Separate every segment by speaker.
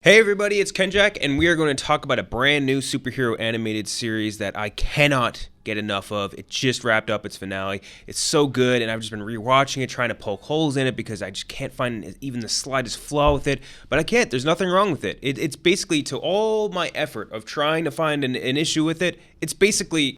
Speaker 1: Hey everybody, it's Kenjack, and we are going to talk about a brand new superhero animated series that I cannot get enough of. It just wrapped up its finale. It's so good, and I've just been rewatching it, trying to poke holes in it because I just can't find even the slightest flaw with it. But I can't. There's nothing wrong with it. It's basically, to all my effort of trying to find an issue with it, it's basically...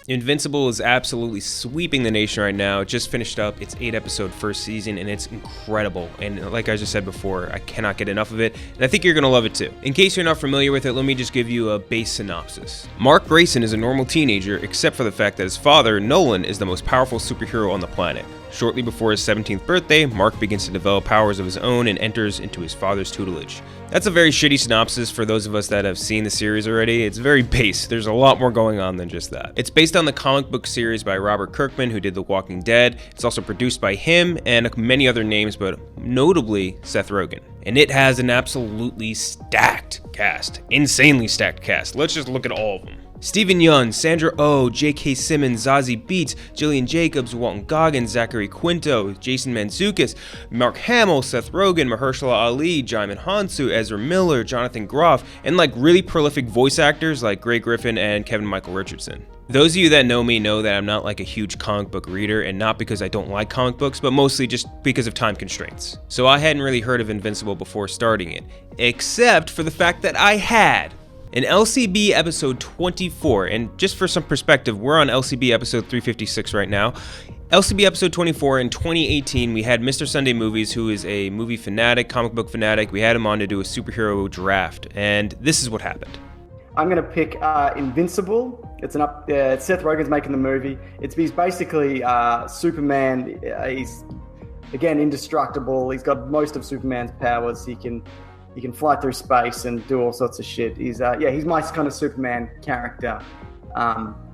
Speaker 1: Invincible is absolutely sweeping the nation right now. It just finished up its 8-episode first season, and it's incredible. And like I just said before, I cannot get enough of it, and I think you're gonna love it too. In case you're not familiar with it, let me just give you a base synopsis. Mark Grayson is a normal teenager, except for the fact that his father, Nolan, is the most powerful superhero on the planet. Shortly before his 17th birthday, Mark begins to develop powers of his own and enters into his father's tutelage. That's a very shitty synopsis for those of us that have seen the series already. It's very base. There's a lot more going on than just that. It's based on the comic book series by Robert Kirkman, who did The Walking Dead. It's also produced by him and many other names, but notably Seth Rogen. And it has an absolutely stacked cast. Insanely stacked cast. Let's just look at all of them. Steven Yeun, Sandra Oh, J.K. Simmons, Zazie Beetz, Jillian Jacobs, Walton Goggins, Zachary Quinto, Jason Mantzoukas, Mark Hamill, Seth Rogen, Mahershala Ali, Jaimin Hansu, Ezra Miller, Jonathan Groff, and really prolific voice actors like Greg Griffin and Kevin Michael Richardson. Those of you that know me know that I'm not a huge comic book reader, and not because I don't like comic books, but mostly just because of time constraints. So I hadn't really heard of Invincible before starting it, except for the fact that I had. In LCB episode 24, and just for some perspective, we're on LCB episode 356 right now. LCB episode 24 in 2018, we had Mr. Sunday Movies, who is a movie fanatic, comic book fanatic. We had him on to do a superhero draft, and this is what happened.
Speaker 2: I'm going to pick Invincible. It's Seth Rogen's making the movie. He's basically Superman. He's, again, indestructible. He's got most of Superman's powers. He can fly through space and do all sorts of shit. He's my kind of Superman character,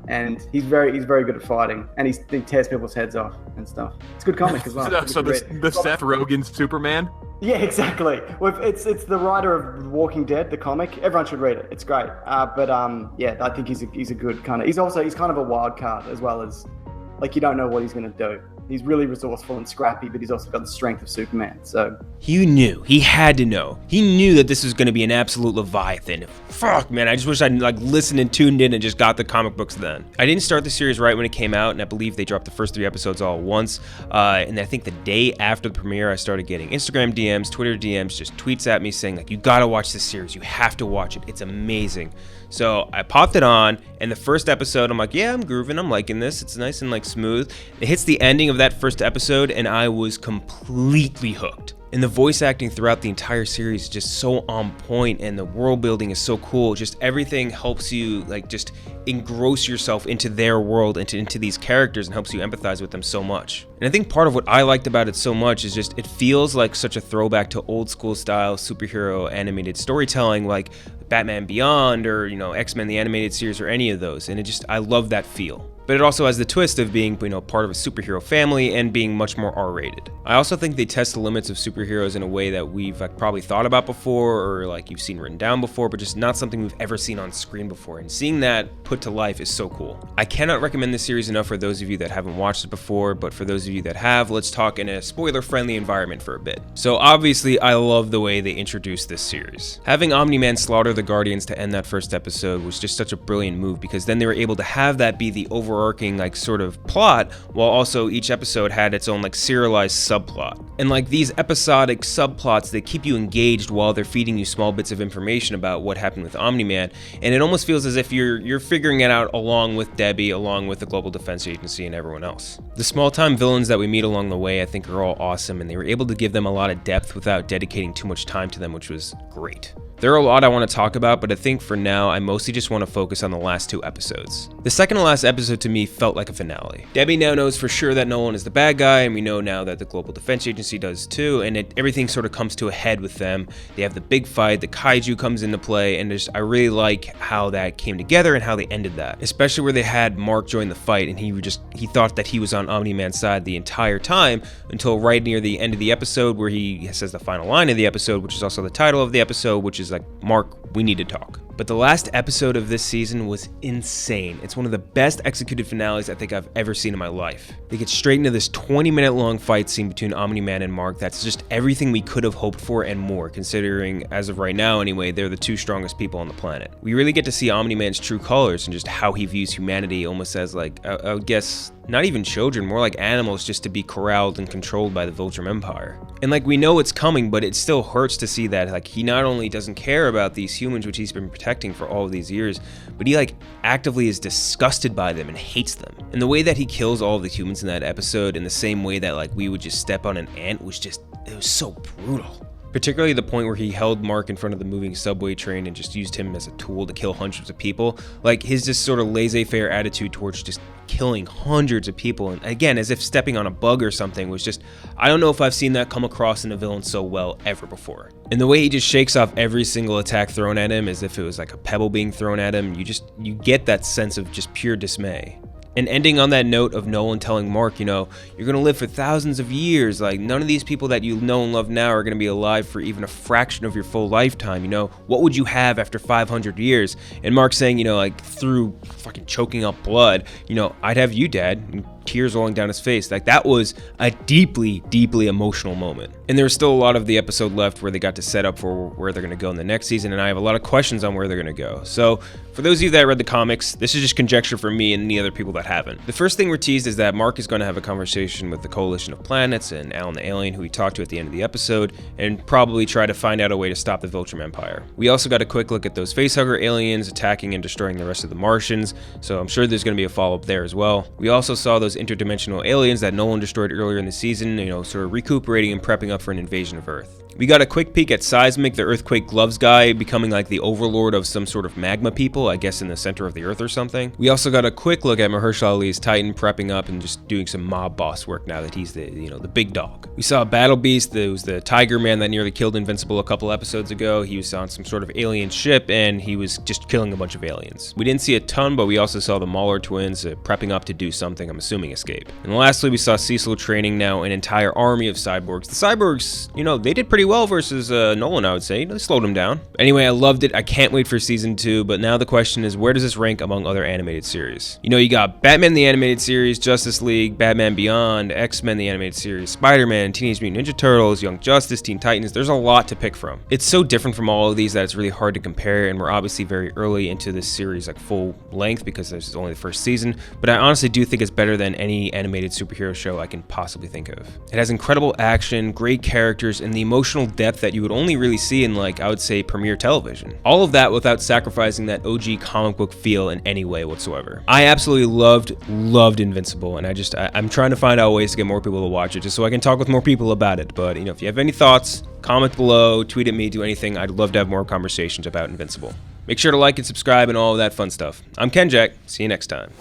Speaker 2: and he's very good at fighting, and he tears people's heads off and stuff. It's a good comic as well.
Speaker 3: So the Seth Rogen Superman?
Speaker 2: Yeah, exactly. Well, it's the writer of Walking Dead, the comic. Everyone should read it. It's great. I think he's a good kind of. He's kind of a wild card as well as, you don't know what he's going to do. He's really resourceful and scrappy, but he's also got the strength of Superman, so...
Speaker 1: He knew. He had to know. He knew that this was going to be an absolute Leviathan. Fuck, man, I just wish I'd, listened and tuned in and just got the comic books then. I didn't start the series right when it came out, and I believe they dropped the first 3 episodes all at once. And I think the day after the premiere, I started getting Instagram DMs, Twitter DMs, just tweets at me saying, you gotta watch this series. You have to watch it. It's amazing. So I popped it on, and the first episode, I'm yeah, I'm grooving, I'm liking this. It's nice and smooth. It hits the ending of that first episode, and I was completely hooked. And the voice acting throughout the entire series is just so on point, and the world building is so cool. Just everything helps you just engross yourself into their world, into these characters, and helps you empathize with them so much. And I think part of what I liked about it so much is just it feels like such a throwback to old school style superhero animated storytelling, like Batman Beyond or X-Men the animated series or any of those. And I love that feel. But it also has the twist of being, part of a superhero family and being much more R-rated. I also think they test the limits of superheroes in a way that we've probably thought about before, or you've seen written down before, but just not something we've ever seen on screen before. And seeing that put to life is so cool. I cannot recommend this series enough for those of you that haven't watched it before, but for those of you that have, let's talk in a spoiler-friendly environment for a bit. So obviously, I love the way they introduced this series. Having Omni-Man slaughter the Guardians to end that first episode was just such a brilliant move, because then they were able to have that be the overarching sort of plot, while also each episode had its own serialized subplot. And these episodic subplots, they keep you engaged while they're feeding you small bits of information about what happened with Omni-Man, and it almost feels as if you're figuring it out along with Debbie, along with the Global Defense Agency and everyone else. The small-time villains that we meet along the way I think are all awesome, and they were able to give them a lot of depth without dedicating too much time to them, which was great. There are a lot I want to talk about, but I think for now, I mostly just want to focus on the last 2 episodes. The second to last episode to me felt like a finale. Debbie now knows for sure that Nolan is the bad guy, and we know now that the Global Defense Agency does too, and everything sort of comes to a head with them. They have the big fight, the kaiju comes into play, and I really like how that came together and how they ended that. Especially where they had Mark join the fight, and he thought that he was on Omni-Man's side the entire time, until right near the end of the episode where he says the final line of the episode, which is also the title of the episode, which is Mark, we need to talk. But the last episode of this season was insane. It's one of the best executed finales I think I've ever seen in my life. They get straight into this 20-minute long fight scene between Omni-Man and Mark that's just everything we could have hoped for and more, considering, as of right now anyway, they're the two strongest people on the planet. We really get to see Omni-Man's true colors and just how he views humanity almost as like, I would guess, not even children, more like animals just to be corralled and controlled by the Viltrum Empire. And like we know it's coming, but it still hurts to see that like he not only doesn't care about these humans which he's been protecting for all of these years, but he like actively is disgusted by them and hates them. And the way that he kills all of the humans in that episode in the same way that like we would just step on an ant was just, it was so brutal. Particularly the point where he held Mark in front of the moving subway train and just used him as a tool to kill hundreds of people. Like his just sort of laissez-faire attitude towards just killing hundreds of people, and again, as if stepping on a bug or something, was just, I don't know if I've seen that come across in a villain so well ever before. And the way he just shakes off every single attack thrown at him as if it was like a pebble being thrown at him, you get that sense of just pure dismay. And ending on that note of Nolan telling Mark, you know, you're gonna live for thousands of years, like none of these people that you know and love now are gonna be alive for even a fraction of your full lifetime, you know, what would you have after 500 years? And Mark saying, you know, like through fucking choking up blood, you know, I'd have you, Dad, and tears rolling down his face. Like that was a deeply, deeply emotional moment. And there's still a lot of the episode left where they got to set up for where they're gonna go in the next season, and I have a lot of questions on where they're gonna go. So for those of you that read the comics, this is just conjecture for me and any other people that haven't. The first thing we're teased is that Mark is going to have a conversation with the Coalition of Planets and Alan the Alien, who he talked to at the end of the episode, and probably try to find out a way to stop the Viltrum Empire. We also got a quick look at those facehugger aliens attacking and destroying the rest of the Martians, so I'm sure there's going to be a follow-up there as well. We also saw those interdimensional aliens that Nolan destroyed earlier in the season, you know, sort of recuperating and prepping up for an invasion of Earth. We got a quick peek at Seismic, the earthquake gloves guy, becoming like the overlord of some sort of magma people, I guess in the center of the earth or something. We also got a quick look at Mahershala Ali's Titan prepping up and just doing some mob boss work now that he's the, you know, the big dog. We saw Battle Beast, that was the tiger man that nearly killed Invincible a couple episodes ago. He was on some sort of alien ship and he was just killing a bunch of aliens. We didn't see a ton, but we also saw the Mauler twins prepping up to do something, I'm assuming escape. And lastly, we saw Cecil training now an entire army of cyborgs. The cyborgs, you know, they did pretty well versus Nolan, I would say. They slowed him down. Anyway, I loved it. I can't wait for season 2, but now the question is, where does this rank among other animated series? You know, you got Batman the Animated Series, Justice League, Batman Beyond, X-Men the Animated Series, Spider-Man, Teenage Mutant Ninja Turtles, Young Justice, Teen Titans. There's a lot to pick from. It's so different from all of these that it's really hard to compare, and we're obviously very early into this series, like full length, because this is only the first season, but I honestly do think it's better than any animated superhero show I can possibly think of. It has incredible action, great characters, and the emotional depth that you would only really see in, like, I would say premiere television. All of that without sacrificing that OG comic book feel in any way whatsoever. I absolutely loved Invincible, and I'm trying to find out ways to get more people to watch it just so I can talk with more people about it. But, you know, if you have any thoughts, comment below, tweet at me, do anything. I'd love to have more conversations about Invincible. Make sure to like and subscribe and all of that fun stuff. I'm Ken Jack. See you next time.